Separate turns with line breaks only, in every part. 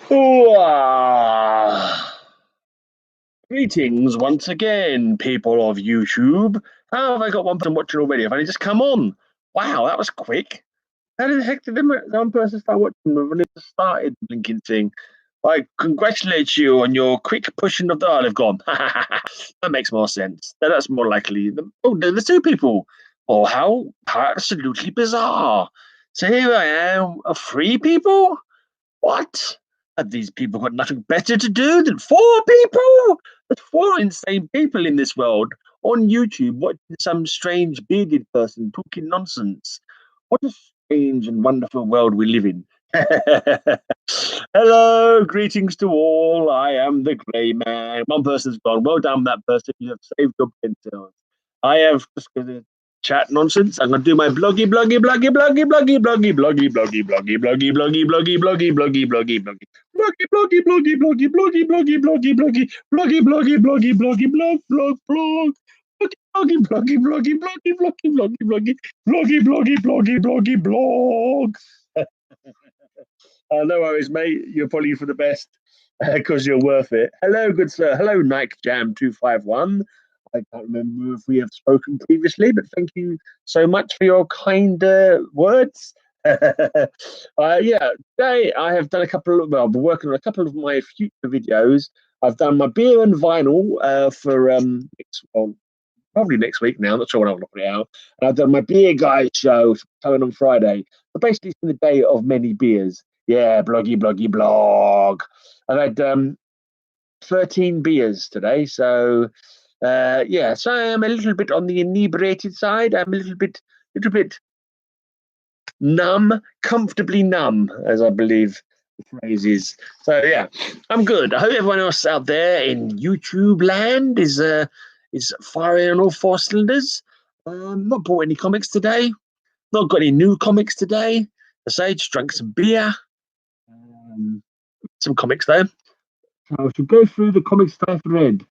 Ooh, greetings once again, people of YouTube. How have I got one person watching already? Have I just come on? Wow, that was quick. How the heck did one person start watching when it started blinking thing? I congratulate you on your quick pushing of the olive gone. That makes more sense. That's more likely. Oh, there's two people. Oh, how absolutely bizarre. So here I am, three people? What? Have these people got nothing better to do than four people? There's four insane people in this world on YouTube watching some strange bearded person talking nonsense. What a strange and wonderful world we live in. Hello, greetings to all. I am the Grey Man. One person's gone. Well done, that person. You have saved your pencils. I have just going to chat nonsense. I'm going to do my blog. No worries, mate. You're probably for the best because you're worth it. Hello, good sir. Hello, Nike Jam 251. I can't remember if we have spoken previously, but thank you so much for your kind words. Yeah, today I have done I've been working on a couple of my future videos. I've done my beer and vinyl for probably next week now. I'm not sure when I'll put it out. And I've done my beer guy show coming on Friday. But basically, it's been the day of many beers. Yeah, bloggy blog. I've had 13 beers today. So, yeah, so I'm a little bit on the inebriated side. I'm a little bit numb, comfortably numb, as I believe the phrase is. So, yeah, I'm good. I hope everyone else out there in YouTube land is firing on all four cylinders. Not bought any comics today. Not got any new comics today. I say just drank some beer. Um, some comics though. I should go through the comics I've read.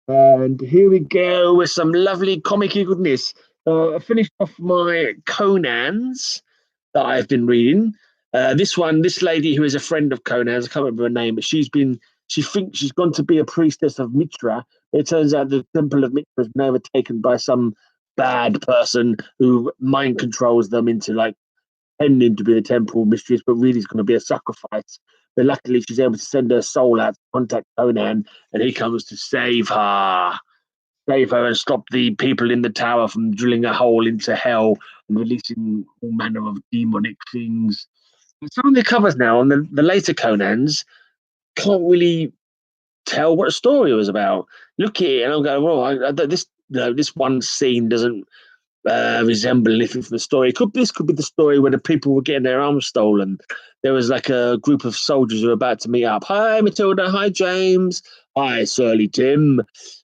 And here we go with some lovely comic goodness. I finished off my Conans that I've been reading. This lady who is a friend of Conan's, I can't remember her name, but she thinks she's gone to be a priestess of Mitra. It turns out the temple of Mitra has been overtaken by some bad person who mind controls them into like pretending to be the temple mistress, but really is going to be a sacrifice. But luckily, she's able to send her soul out to contact Conan, and he comes to save her, and stop the people in the tower from drilling a hole into hell and releasing all manner of demonic things. And some of the covers now on the later Conans can't really tell what the story was about. Look at it, and I'm going, well, this one scene doesn't resemble anything from the story. This could be the story where the people were getting their arms stolen. There was like a group of soldiers who were about to meet up. Hi, Mathilda. Hi, James. Hi, Surly Tim.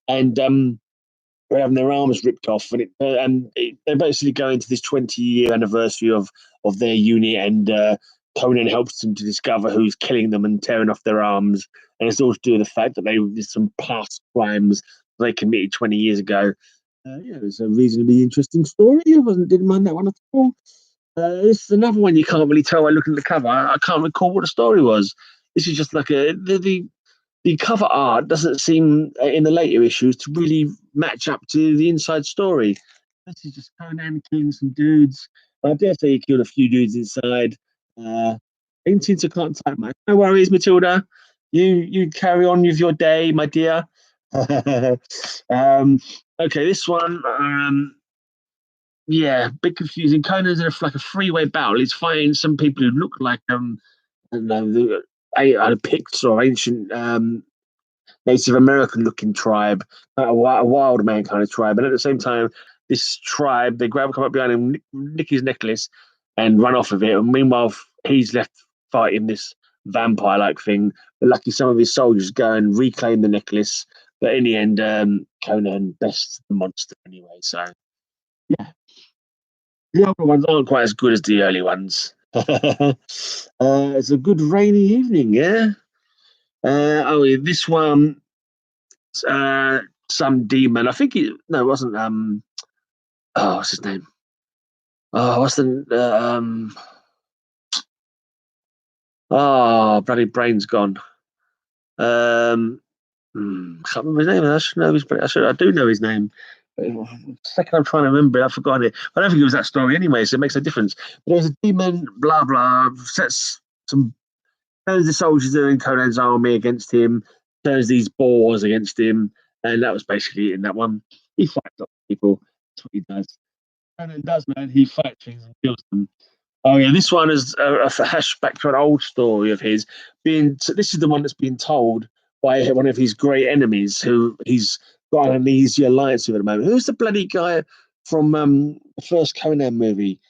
And they're having their arms ripped off, they're basically going to this 20-year anniversary of their unit, and Conan helps them to discover who's killing them and tearing off their arms, and it's all to do with the fact that they did some past crimes they committed 20 years ago. Yeah, it was a reasonably interesting story. Didn't mind that one at all. This is another one you can't really tell by looking at the cover. I can't recall what the story was. This is just like the cover art doesn't seem in the later issues to really match up to the inside story. This is just Conan killing some dudes. I dare say he killed a few dudes inside. Paintings I can't type much. No worries, Matilda. You carry on with your day, my dear. Okay, this one. Yeah, bit confusing. Conan's in like a freeway battle. He's fighting some people who look like I don't know, the Picts or ancient Native American looking tribe, a wild man kind of tribe. And at the same time, this tribe, come up behind him, nick his necklace, and run off with it. And meanwhile, he's left fighting this vampire like thing. But lucky some of his soldiers go and reclaim the necklace. But in the end, Conan bests the monster anyway. So, yeah, the other ones aren't quite as good as the early ones. It's a good rainy evening, yeah. Yeah, this one uh, some demon. I think no, it wasn't. Oh, what's his name? Oh, what's the Oh, bloody brain's gone. Can't remember his name. I should know his. I do know his name. But the second I'm trying to remember it, I've forgotten it. I don't think it was that story anyway, so it makes a difference. But there's a demon, blah blah, sets some turns the soldiers that are in Conan's army against him, turns these boars against him, and that was basically it in that one. He fights up people. That's what he does. Conan does, man. He fights things and kills them. Oh yeah, this one is a flashback to an old story of his being. So this is the one that's been told by one of his great enemies, who he's got an uneasy alliance with at the moment. Who's the bloody guy from the first Conan movie?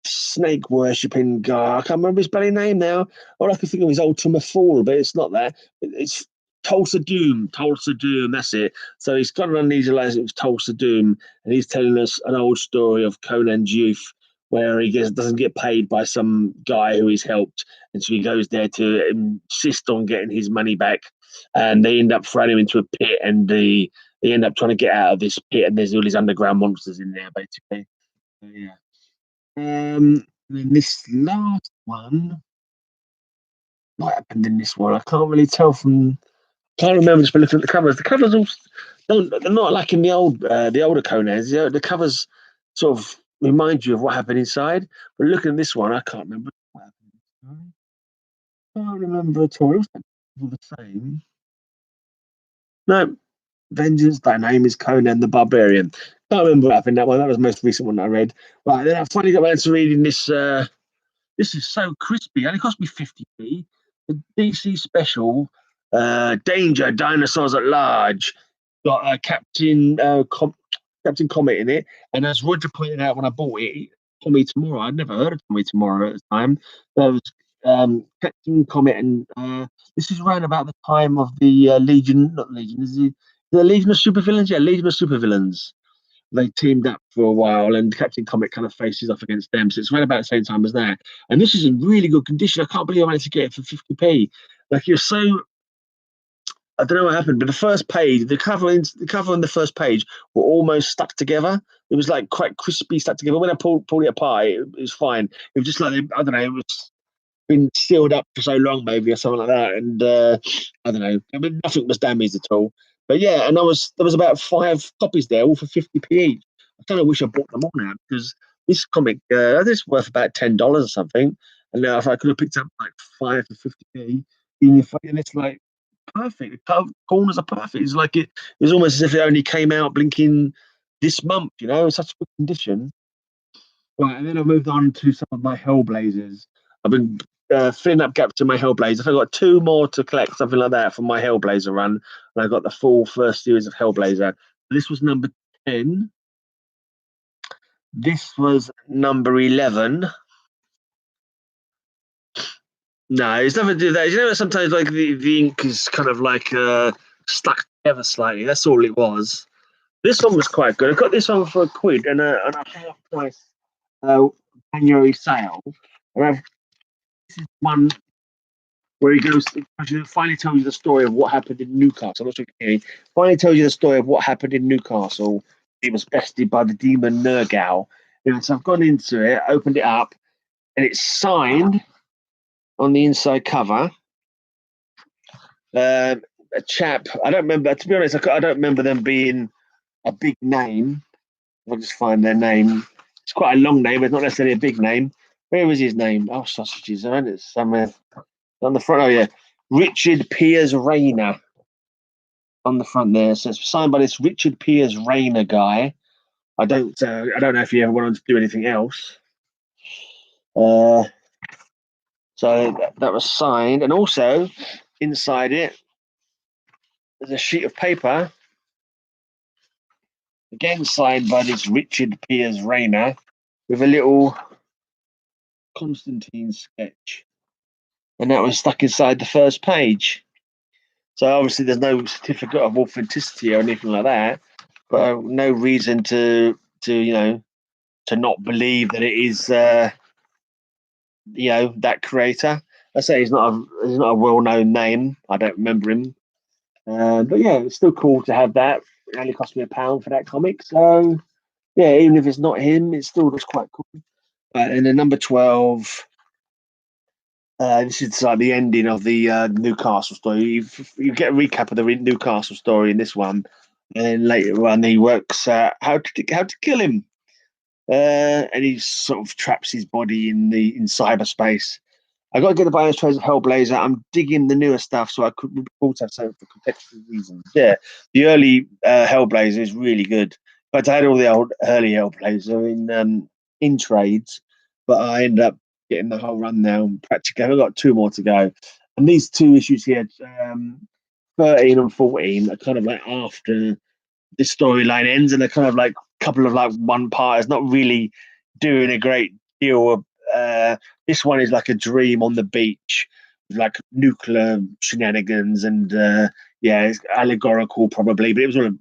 Snake worshipping guy. I can't remember his bloody name now. All I can think of is Ultima Fall, but it's not that. It's Tulsa Doom. Tulsa Doom. That's it. So he's got an uneasy alliance with Tulsa Doom, and he's telling us an old story of Conan's youth, where doesn't get paid by some guy who he's helped, and so he goes there to insist on getting his money back, and they end up throwing him into a pit, and they end up trying to get out of this pit, and there's all these underground monsters in there, basically. So, yeah. And then this last one, what happened in this one? I can't really tell from. Can't remember just by looking at the covers. The covers all they're not like in the older Conans. The covers sort of remind you of what happened inside. But looking at this one, I can't remember what happened. I can't remember at all. It was all the same. No, Vengeance. Thy name is Conan the Barbarian. Can't remember what happened in that one. That was the most recent one I read. Right, then I finally got around to reading this. This is so crispy. It only cost me 50p. The DC special, Danger, Dinosaurs at Large, got Captain Comet in it. And as Roger pointed out when I bought it, Tommy Tomorrow, I'd never heard of Tommy Tomorrow at the time. There was Captain Comet, and this is around about the time of the Legion, not Legion, is it the Legion of Supervillains? Yeah, Legion of Supervillains. They teamed up for a while, and Captain Comet kind of faces off against them. So it's right about the same time as that. And this is in really good condition. I can't believe I managed to get it for 50p. Like you're so. I don't know what happened, but the first page, the cover and the first page were almost stuck together. It was like quite crispy stuck together. When I pulled it apart, it was fine. It was just like I don't know. It was been sealed up for so long, maybe, or something like that. And I don't know. I mean, nothing was damaged at all. But yeah, and there was about 5 copies there, all for 50p each. I kind of wish I bought them all now because this comic, this is worth about $10 or something. And now if I could have picked up like 5 for 50p, and it's like perfect. The corners are perfect. It's almost as if it only came out blinking this month. In such good condition. Right, and then I moved on to some of my Hellblazers. I've been filling up gaps in my Hellblazers. I've got 2 more to collect, something like that, for my Hellblazer run. And I got the full first series of Hellblazer. This was number 10. This was number 11. No, it's nothing to do with that. Sometimes like the ink is kind of like stuck together slightly. That's all it was. This one was quite good. I got this one for £1 and a half price January sale. And this is one where he goes, finally tells you the story of what happened in Newcastle. I'm not sure if you can hear me. Finally tells you the story of what happened in Newcastle. It was bested by the demon Nergal. So I've gone into it, opened it up, and it's signed on the inside cover. A chap, I don't remember, to be honest, I don't remember them being a big name. If I just find their name. It's quite a long name, but it's not necessarily a big name. Where was his name? Oh, sausages, aren't it? Somewhere on the front. Oh, yeah. Richard Piers Rayner on the front there. So it's signed by this Richard Piers Rayner guy. I don't know if he ever went on to do anything else. So that was signed, and also inside it there's a sheet of paper, again signed by this Richard Piers Rayner, with a little Constantine sketch, and that was stuck inside the first page. So obviously there's no certificate of authenticity or anything like that, but no reason to not believe that it is that creator. I say he's not a well-known name. I don't remember him, but yeah, it's still cool to have that. It only cost me £1 for that comic, so yeah, even if it's not him, it still looks quite cool. And then number 12, This is like the ending of the Newcastle story. You get a recap of the Newcastle story in this one, and then later on he works how to kill him, and he sort of traps his body in cyberspace. I got to get the bonus trays of Hellblazer. I'm digging the newer stuff, so I could also have something for contextual reasons. Yeah, the early Hellblazer is really good. But I had all the old early Hellblazer in trades, but I ended up getting the whole run now. Practically, I've got two more to go, and these two issues here, 13 and 14, are kind of like after the storyline ends, and they're kind of like a couple of like one parters, not really doing a great deal of. This one is like a dream on the beach, with like nuclear shenanigans, and yeah, it's allegorical probably, but it was all a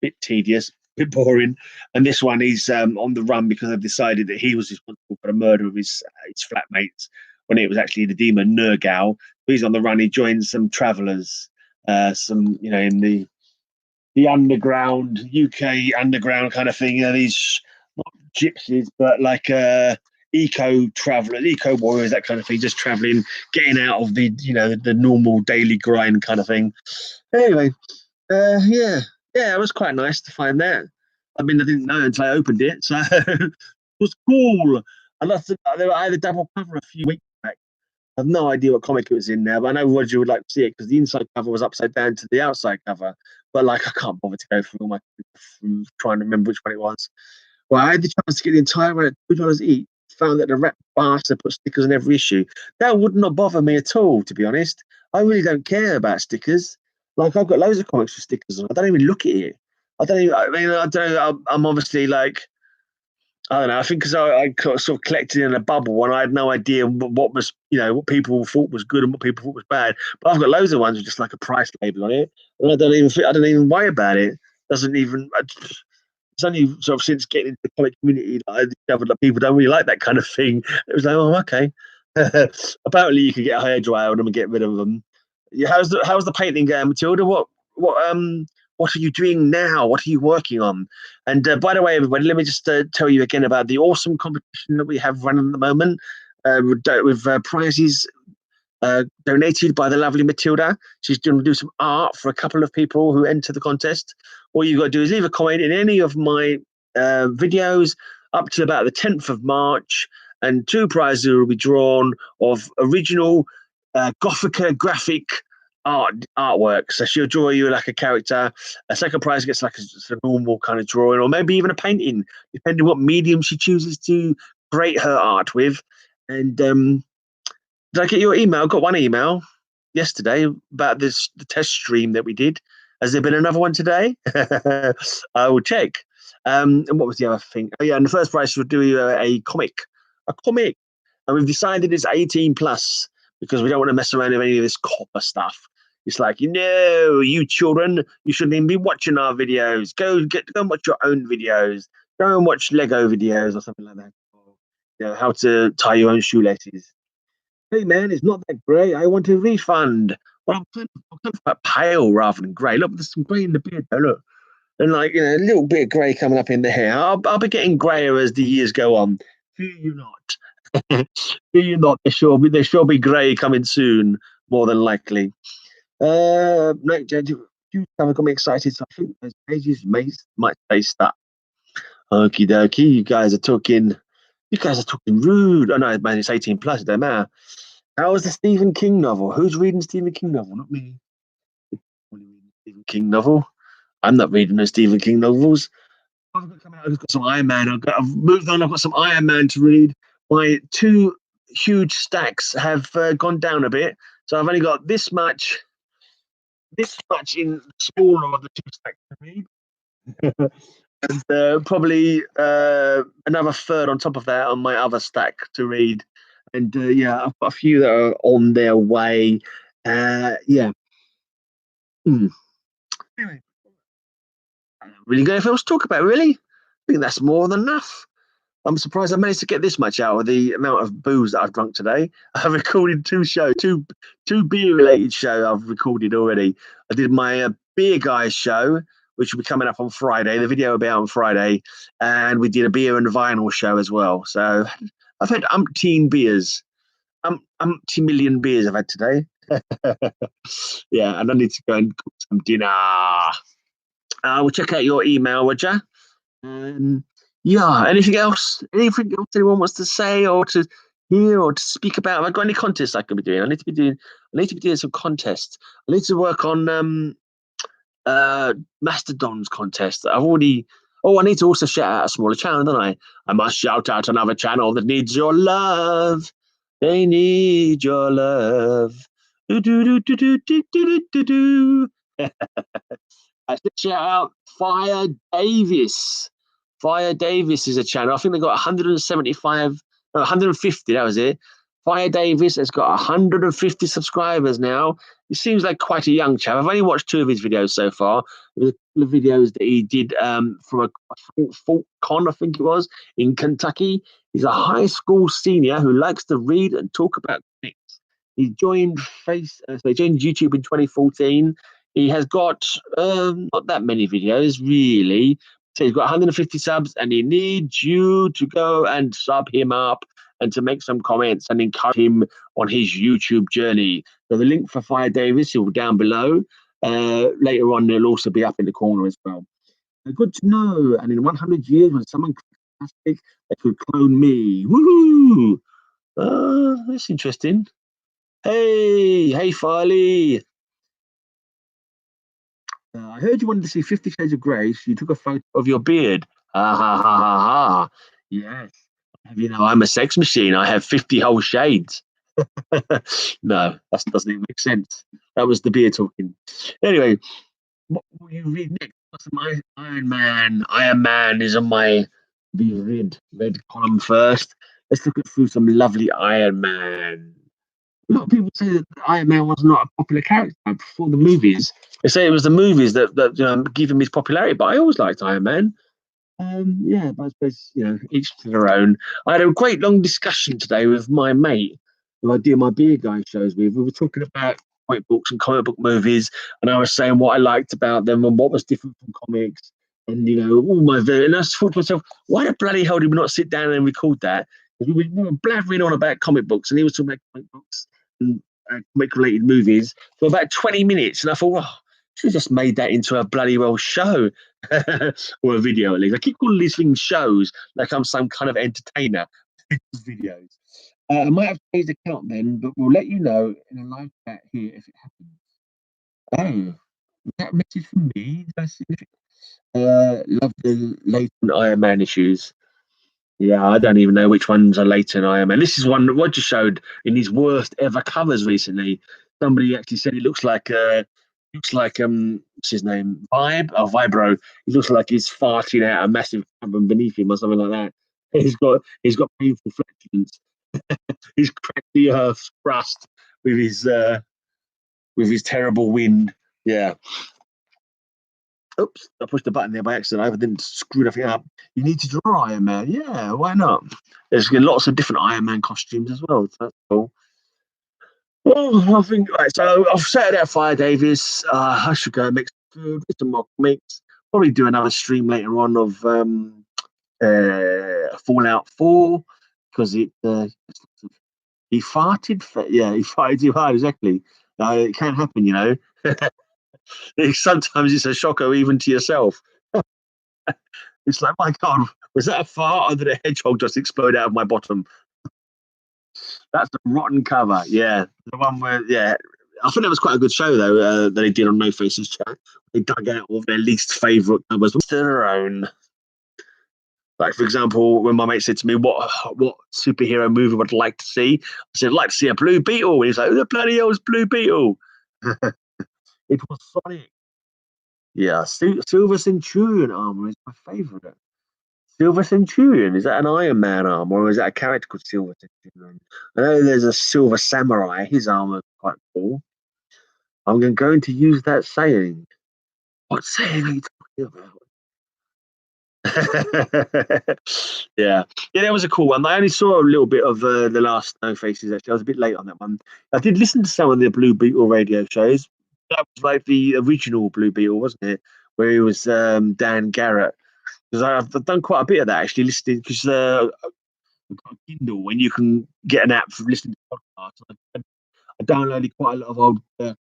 bit tedious, a bit boring. And this one, he's on the run because they've decided that he was responsible for the murder of his flatmates when it was actually the demon Nergal. He's on the run. He joins some travellers, some in the underground UK underground kind of thing. These not gypsies, but like eco travelers, eco warriors, that kind of thing. Just traveling, getting out of the normal daily grind kind of thing. Anyway, yeah, it was quite nice to find that. I mean, I didn't know until I opened it, so it was cool. I had a double cover a few weeks back. I have no idea what comic it was in now, but I know Roger would like to see it because the inside cover was upside down to the outside cover. But like, I can't bother to go through all my trying to remember which one it was. Well, I had the chance to get the entire run at $2 each. Found that the rep bastard put stickers on every issue. That would not bother me at all, to be honest. I really don't care about stickers. Like, I've got loads of comics with stickers on. I don't even look at it. I don't even. I mean, I don't. I'm obviously like, I don't know. I think because I sort of collected in a bubble and I had no idea what was, what people thought was good and what people thought was bad. But I've got loads of ones with just like a price label on it, and I don't even worry about it. Doesn't even. It's only sort of since getting into the comic community that I discovered that people don't really like that kind of thing. It was like, oh, okay. Apparently, you can get a hairdryer on them and get rid of them. Yeah, how's the painting going, Matilda? What are you doing now? What are you working on? And by the way, everybody, let me just tell you again about the awesome competition that we have running at the moment with prizes donated by the lovely Matilda. She's going to do some art for a couple of people who enter the contest. All you've got to do is leave a comment in any of my videos up to about the 10th of March, and two prizes will be drawn of original Gothica graphic artwork. So she'll draw you like a character. A second prize gets like a normal kind of drawing, or maybe even a painting, depending what medium she chooses to create her art with. And did I get your email? I got one email yesterday about the test stream that we did. Has there been another one today? I will check. And what was the other thing? Oh yeah, and the first prize would do a comic, and we've decided it's 18 plus because we don't want to mess around with any of this copper stuff. It's like, you children, you shouldn't even be watching our videos. Go and watch your own videos. Go and watch Lego videos or something like that. Or, how to tie your own shoelaces. Hey man, it's not that grey. I want a refund. Well, I'm kind of quite pale rather than grey. Look, there's some grey in the beard though. Look, and like a little bit of grey coming up in the hair. I'll be getting greyer as the years go on. Fear you not. Fear you not. There shall be grey coming soon, more than likely. No, you haven't got me excited. So I think those pages might stay stuck. Okie dokie, you guys are talking. You guys are talking rude. Oh no, man, it's 18 plus. It don't matter. How was the Stephen King novel? Who's reading Stephen King novel? Not me. Stephen King novel. I'm not reading no Stephen King novels. I've got some Iron Man. I've moved on. I've got some Iron Man to read. My two huge stacks have gone down a bit, so I've only got this much. This much in smaller of the two stacks to read, and probably another third on top of that on my other stack to read. And yeah, I've got a few that are on their way. Yeah. Hmm. Anyway, really got anything else to talk about, really? I think that's more than enough. I'm surprised I managed to get this much out of the amount of booze that I've drunk today. I've recorded two beer related shows I've recorded already. I did my beer guys show, which will be coming up on Friday. The video will be out on Friday, and we did a beer and vinyl show as well. So I've had umpteen beers. multi-million beers I've had today. Yeah, and I need to go and cook some dinner. We'll check out your email, Roger. Yeah, anything else? Anything else anyone wants to say or to hear or to speak about? Have I got any contests I could be doing? I need to be doing some contests. I need to work on Mastodon's contest. I've already. Oh, I need to also shout out a smaller channel, don't I? I must shout out another channel that needs your love. They need your love. Do do do do do do do do do. I should shout out Fire Davis. Fire Davis is a channel. I think they got 175, no, 150. That was it. Fire Davis has got 150 subscribers now. He seems like quite a young chap. I've only watched 2 of his videos so far. There was a couple of videos that he did from a Fort Con, I think it was, in Kentucky. He's a high school senior who likes to read and talk about comics. He joined YouTube in 2014. He has got not that many videos, really. So he's got 150 subs, and he needs you to go and sub him up and to make some comments and encourage him on his YouTube journey. So the link for Fire Davis will be down below. Later on, it'll also be up in the corner as well. Good to know. And in 100 years, when someone fantastic, they could clone me. Woohoo! That's interesting. Hey, Farley. I heard you wanted to see 50 Shades of Grey, so you took a photo of your beard. Ha ha ha ha ha. Yes. You know, I'm a sex machine. I have 50 whole shades. No, that doesn't even make sense. That was the beard talking. Anyway, what will you read next? What's my Iron Man? Iron Man is on my red column first. Let's look through some lovely Iron Man. A lot of people say that Iron Man was not a popular character before the movies. They say it was the movies that give him his popularity, but I always liked Iron Man. Yeah, but I suppose, each to their own. I had a great long discussion today with my mate who I do my beer guy shows with. We were talking about comic books and comic book movies, and I was saying what I liked about them and what was different from comics. And all my and I thought to myself, why the bloody hell did we not sit down and record that? Because we were blathering on about comic books, and he was talking about comic books and comic related movies for about 20 minutes. And I thought, well, should have just made that into a bloody well show. Or a video at least. I keep calling these things shows like I'm some kind of entertainer. Videos. I might have changed the account then, but we'll let you know in a live chat here if it happens. Oh, was that a message from me? Did I see it? Love the latent Iron Man issues. Yeah, I don't even know which ones are latent Iron Man. This is one that Roger showed in his worst ever covers recently. Somebody actually said it looks like what's his name? Vibro. He looks like he's farting out a massive cavern beneath him or something like that. He's got painful flatulence. He's cracked the earth's crust with his terrible wind. Yeah. Oops, I pushed the button there by accident. I didn't screw nothing up. You need to draw Iron Man. Yeah, why not? There's lots of different Iron Man costumes as well. So that's cool. Well, I think right. So I've set out Fire Davis. I should go and make some food, get some more comics. Probably do another stream later on of Fallout 4 because he farted. Yeah, he farted too hard. Exactly. It can happen. Sometimes it's a shocker even to yourself. It's like, my God, was that a fart or did a hedgehog just explode out of my bottom? That's a rotten cover. Yeah, the one where I think that was quite a good show though that they did on No Faces Chat. They dug out all their least favourite covers to their own. Like for example, when my mate said to me, "What superhero movie would I like to see?" I said, "I'd like to see a Blue Beetle." And he's like, "Who the bloody hell is Blue Beetle?" It was Sonic. Yeah, Silver Centurion armor is my favourite. Silver Centurion, is that an Iron Man armor or is that a character called Silver Centurion? I know there's a Silver Samurai. His armor is quite cool. I'm going to use that saying. What saying are you talking about? Yeah, that was a cool one. I only saw a little bit of the last No Faces. Actually, I was a bit late on that one. I did listen to some of the Blue Beetle radio shows. That was like the original Blue Beetle, wasn't it? Where he was Dan Garrett. Because I've done quite a bit of that actually, listening because I've got a Kindle and you can get an app for listening to podcasts. I downloaded quite a lot of old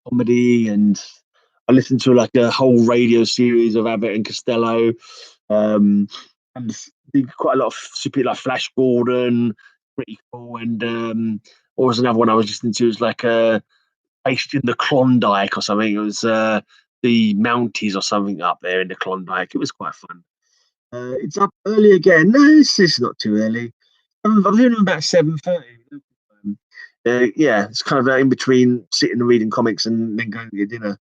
comedy, and I listened to like a whole radio series of Abbott and Costello, um, and did quite a lot of super like Flash Gordon, pretty cool. And what was another one I was listening to? It was like based in the Klondike or something. It was the Mounties or something up there in the Klondike. It was quite fun. It's up early again. No, it's not too early. I'm doing about 7:30. Yeah, it's kind of in between sitting and reading comics and then going to get dinner.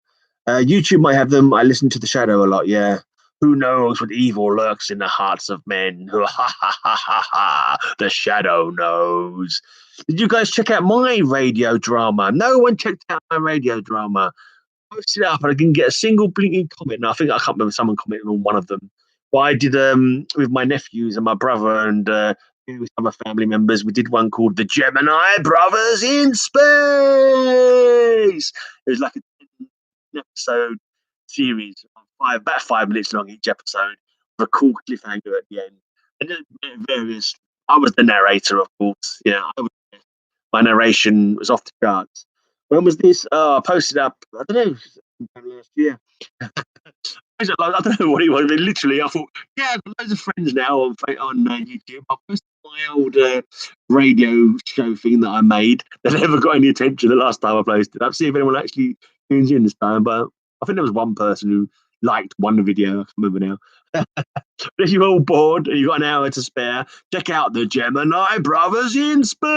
YouTube might have them. I listen to The Shadow a lot. Yeah. Who knows what evil lurks in the hearts of men? Ha ha ha ha ha. The Shadow knows. Did you guys check out my radio drama? No one checked out my radio drama. Posted it up and I didn't get a single blinking comment. No, I think I can't remember someone commented on one of them. But I did with my nephews and my brother and with other family members. We did one called The Gemini Brothers in Space. It was like a 10 episode series, about 5 minutes long each episode, with a cool cliffhanger at the end. And then various. I was the narrator, of course. Yeah, my narration was off the charts. When was this? Oh, I posted up. I don't know. Last year. I don't know what it was. I mean, literally, I thought, yeah, I've got loads of friends now on YouTube. I posted my old radio show thing that I made that never got any attention the last time I posted. I'll see if anyone actually tunes in this time. But I think there was one person who liked one video. I can't remember now. But if you're all bored and you've got an hour to spare, check out the Gemini Brothers in Space.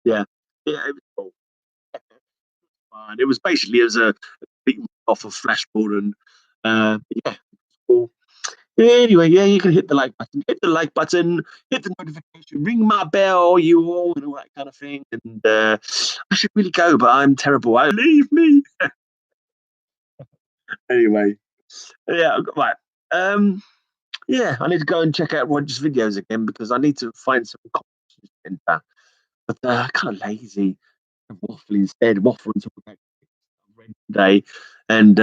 Yeah, yeah, it was cool. Fine. It was basically a big off of Flash Gordon. Yeah, cool. Anyway, yeah, you can hit the like button, hit the notification, ring my bell, you all, and all that kind of thing. And I should really go, but I'm terrible. Leave me. Anyway, yeah, right. Um, yeah, I need to go and check out Roger's videos again because I need to find some content. But I'm kind of lazy. Waffle instead, waffle and talk about today. And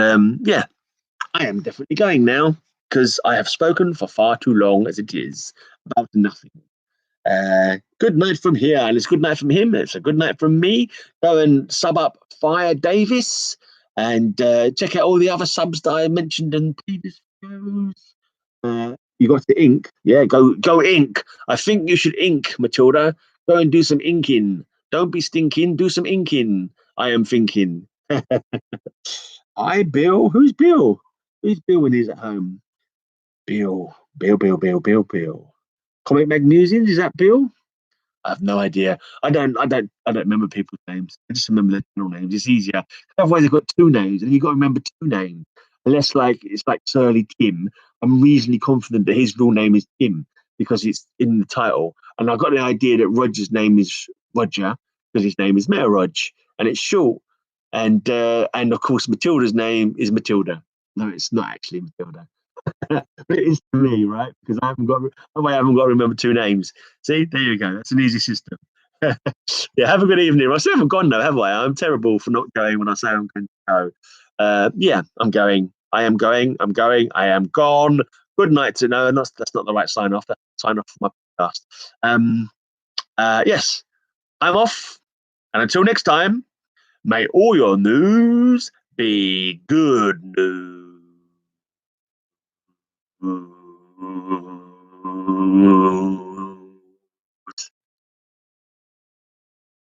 yeah, I am definitely going now because I have spoken for far too long as it is about nothing. Good night from here, and it's good night from him. It's a good night from me. Go and sub up Fire Davis and check out all the other subs that I mentioned in previous videos. You got the ink, yeah? Go ink. I think you should ink, Matilda. Go and do some inking. Don't be stinking. Do some inking. I am thinking. Hi, Bill. Who's Bill? Who's Bill when he's at home? Bill. Bill. Comic Magnesians, is that Bill? I have no idea. I don't remember people's names. I just remember their general names. It's easier. Otherwise they've got two names and you've got to remember two names. Unless like it's like Surly Tim. I'm reasonably confident that his real name is Tim because it's in the title. And I've got the idea that Roger's name is Roger because his name is Mayor Rog and it's short. And of course Matilda's name is Matilda. No, it's not actually Matilda. But it is to me, right? Because I haven't got to remember two names. See, there you go. That's an easy system. Yeah, have a good evening. I still haven't gone though, have I? I'm terrible for not going when I say I'm going to go. Yeah, I'm going. I am going. I'm going. I am gone. Good night to no, that's not the right sign off. That's sign off for my podcast. Yes, I'm off. And until next time, may all your news be good news.